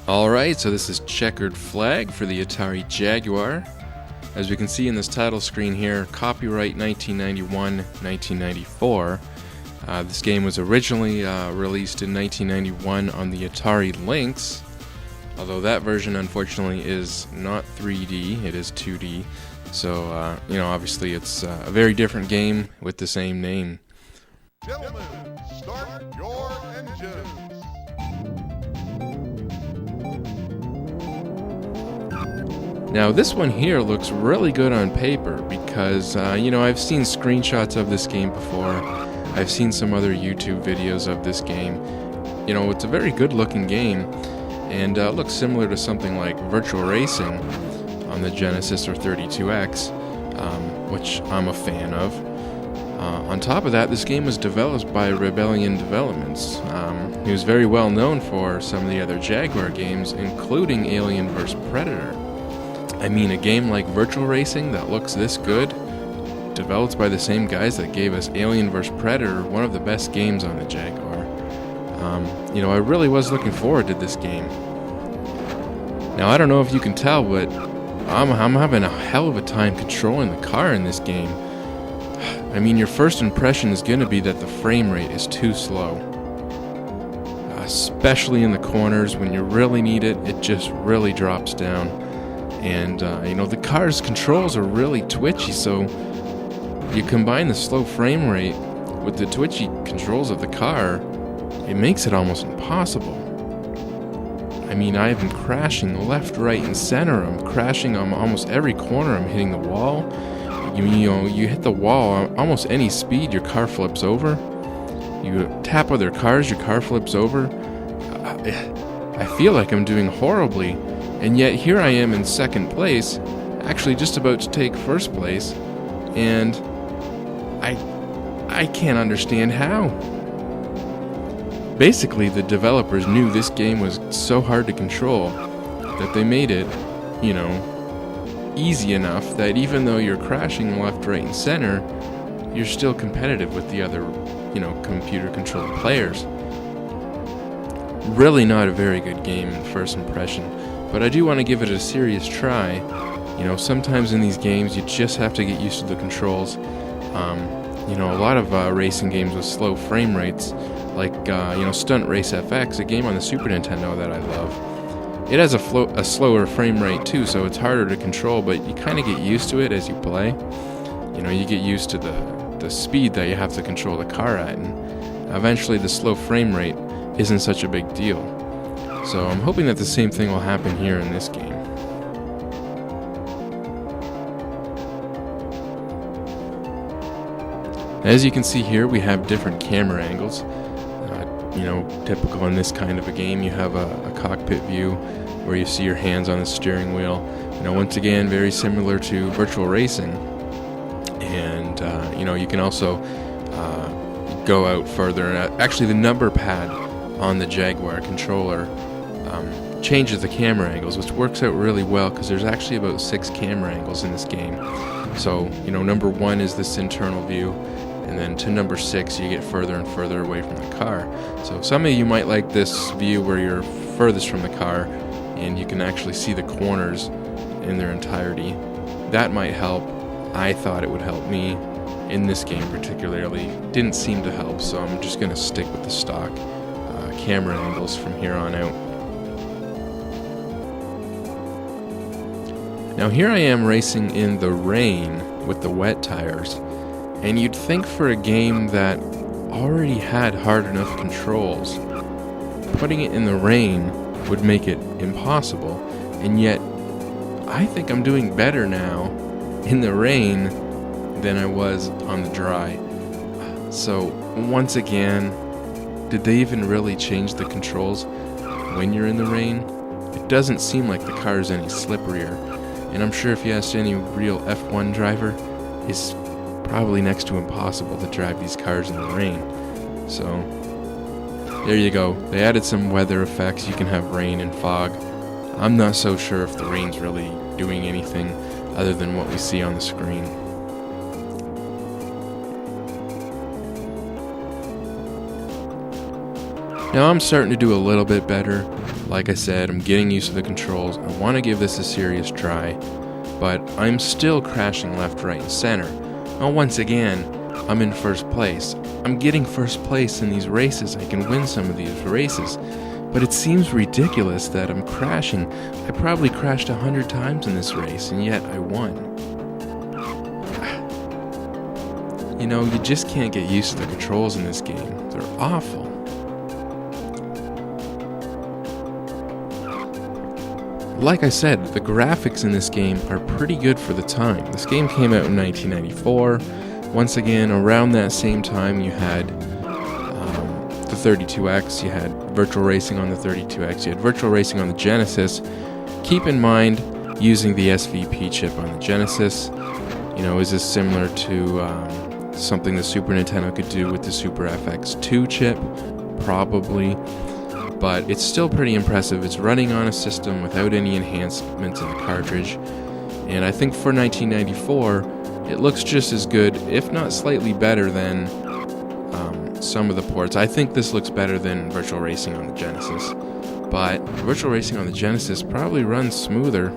Alright, so this is Checkered Flag for the Atari Jaguar. As we can see in this title screen here, copyright 1991-1994. This game was originally released in 1991 on the Atari Lynx, although that version unfortunately is not 3D, it is 2D. So, obviously it's a very different game with the same name. Gentlemen, start your engines. Now this one here looks really good on paper because, I've seen screenshots of this game before. I've seen some other YouTube videos of this game. It's a very good looking game and looks similar to something like Virtua Racing on the Genesis or 32X, which I'm a fan of. On top of that, this game was developed by Rebellion Developments, who's very well known for some of the other Jaguar games, including Alien vs. Predator. I mean, a game like Virtua Racing that looks this good, developed by the same guys that gave us Alien vs. Predator, one of the best games on the Jaguar. I really was looking forward to this game. Now, I don't know if you can tell, but I'm having a hell of a time controlling the car in this game. I mean, your first impression is going to be that the frame rate is too slow. Especially in the corners, when you really need it, it just really drops down. And, the car's controls are really twitchy, so you combine the slow frame rate with the twitchy controls of the car, it makes it almost impossible. I mean, I've been crashing left, right, and center. I'm crashing on almost every corner. I'm hitting the wall. You hit the wall almost any speed, your car flips over. You tap other cars, your car flips over. I feel like I'm doing horribly. And yet here I am in second place, actually just about to take first place, and I can't understand how. Basically, the developers knew this game was so hard to control that they made it, easy enough that even though you're crashing left, right, and center, you're still competitive with the other, computer-controlled players. Really not a very good game in first impression. But I do want to give it a serious try. Sometimes in these games you just have to get used to the controls. A lot of racing games with slow frame rates, like Stunt Race FX, a game on the Super Nintendo that I love. It has a slower frame rate too, so it's harder to control, but you kind of get used to it as you play. You get used to the speed that you have to control the car at, and eventually the slow frame rate isn't such a big deal. So I'm hoping that the same thing will happen here in this game. As you can see here, we have different camera angles. Typical in this kind of a game, you have a cockpit view where you see your hands on the steering wheel. Once again, very similar to Virtua Racing. And, you can also go out further. Actually, the number pad on the Jaguar controller changes the camera angles, which works out really well because there's actually about 6 camera angles in this game. So, number 1 is this internal view, and then to number 6 you get further and further away from the car. So some of you might like this view where you're furthest from the car and you can actually see the corners in their entirety. That might help. I thought it would help me in this game particularly. Didn't seem to help, so I'm just going to stick with the stock camera angles from here on out. Now here I am racing in the rain with the wet tires, and you'd think for a game that already had hard enough controls, putting it in the rain would make it impossible, and yet I think I'm doing better now in the rain than I was on the dry. So once again, did they even really change the controls when you're in the rain? It doesn't seem like the car is any slipperier. And I'm sure if you asked any real F1 driver, it's probably next to impossible to drive these cars in the rain. So, there you go. They added some weather effects. You can have rain and fog. I'm not so sure if the rain's really doing anything other than what we see on the screen. Now I'm starting to do a little bit better. Like I said, I'm getting used to the controls. I want to give this a serious try, but I'm still crashing left, right, and center. Now, once again, I'm in first place. I'm getting first place in these races. I can win some of these races, but it seems ridiculous that I'm crashing. I probably crashed 100 times in this race, and yet I won. You know, you just can't get used to the controls in this game. They're awful. Like I said, the graphics in this game are pretty good for the time. This game came out in 1994. Once again, around that same time, you had the 32X, you had Virtua Racing on the 32X, you had Virtua Racing on the Genesis. Keep in mind, using the SVP chip on the Genesis, you know, is this similar to something the Super Nintendo could do with the Super FX2 chip? Probably. But it's still pretty impressive. It's running on a system without any enhancements in the cartridge. And I think for 1994, it looks just as good, if not slightly better than some of the ports. I think this looks better than Virtua Racing on the Genesis. But Virtua Racing on the Genesis probably runs smoother.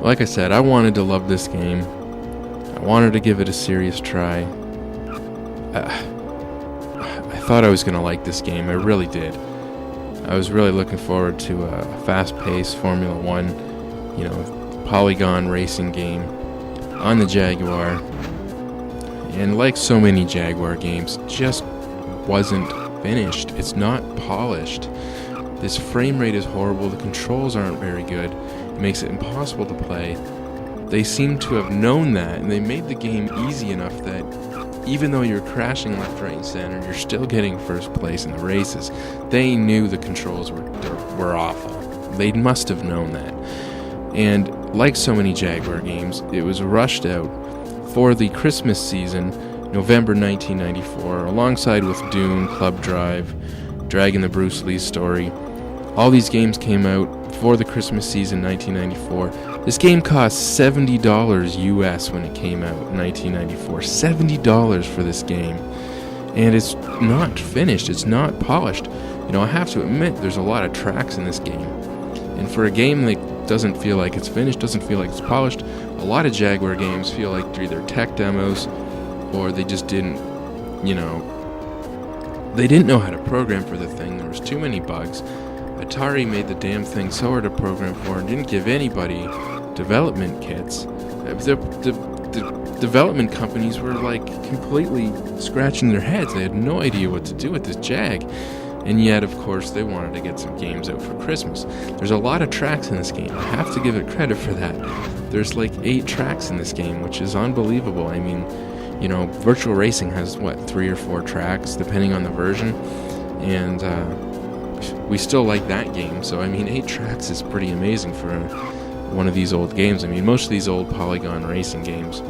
Like I said, I wanted to love this game. I wanted to give it a serious try. I thought I was going to like this game. I really did. I was really looking forward to a fast-paced Formula 1, you know, Polygon racing game on the Jaguar. And like so many Jaguar games, it just wasn't finished. It's not polished. This frame rate is horrible. The controls aren't very good. It makes it impossible to play. They seem to have known that, and they made the game easy enough that even though you're crashing left, right, and center, you're still getting first place in the races. They knew the controls were awful. They must have known that. And like so many Jaguar games, it was rushed out for the Christmas season, November 1994, alongside with Doom, Club Drive, Dragon the Bruce Lee Story. All these games came out for the Christmas season 1994. This game cost $70 US when it came out in 1994. $70 for this game. And it's not finished. It's not polished. You know, I have to admit, there's a lot of tracks in this game. And for a game that doesn't feel like it's finished, doesn't feel like it's polished, a lot of Jaguar games feel like they're either tech demos or they just didn't, you know, they didn't know how to program for the thing. There was too many bugs. Atari made the damn thing so hard to program for and didn't give anybody development kits. The development companies were like completely scratching their heads. They had no idea what to do with this Jag. And yet, of course, they wanted to get some games out for Christmas. There's a lot of tracks in this game. I have to give it credit for that. There's like 8 tracks in this game, which is unbelievable. I mean, you know, Virtua Racing has, 3 or 4 tracks, depending on the version. And we still like that game. So, I mean, 8 tracks is pretty amazing for one of these old games. I mean, most of these old Polygon racing games,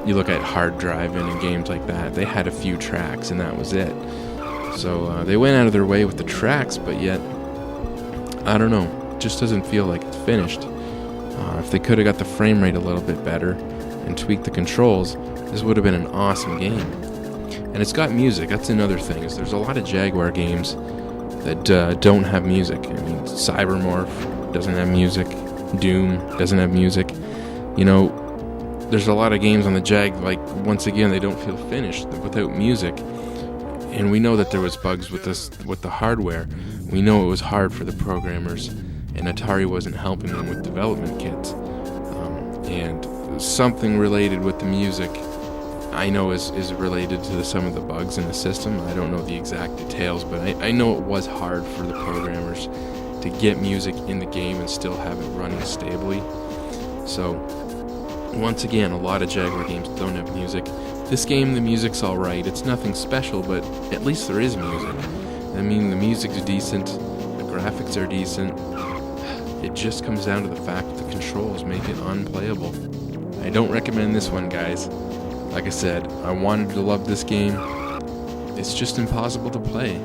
you look at Hard Driving and games like that, they had a few tracks and that was it. So they went out of their way with the tracks, but yet, I don't know, it just doesn't feel like it's finished. If they could have got the frame rate a little bit better and tweaked the controls, this would have been an awesome game. And it's got music. That's another thing, is there's a lot of Jaguar games that don't have music. I mean, Cybermorph doesn't have music. Doom doesn't have music. You know, there's a lot of games on the Jag, like, once again, they don't feel finished without music. And we know that there was bugs with the hardware. We know it was hard for the programmers, and Atari wasn't helping them with development kits. And something related with the music, I know is related to some of the bugs in the system. I don't know the exact details, but I know it was hard for the programmers to get music in the game and still have it running stably. So, once again, a lot of Jaguar games don't have music. This game, the music's alright. It's nothing special, but at least there is music. I mean, the music's decent, the graphics are decent. It just comes down to the fact that the controls make it unplayable. I don't recommend this one, guys. Like I said, I wanted to love this game. It's just impossible to play.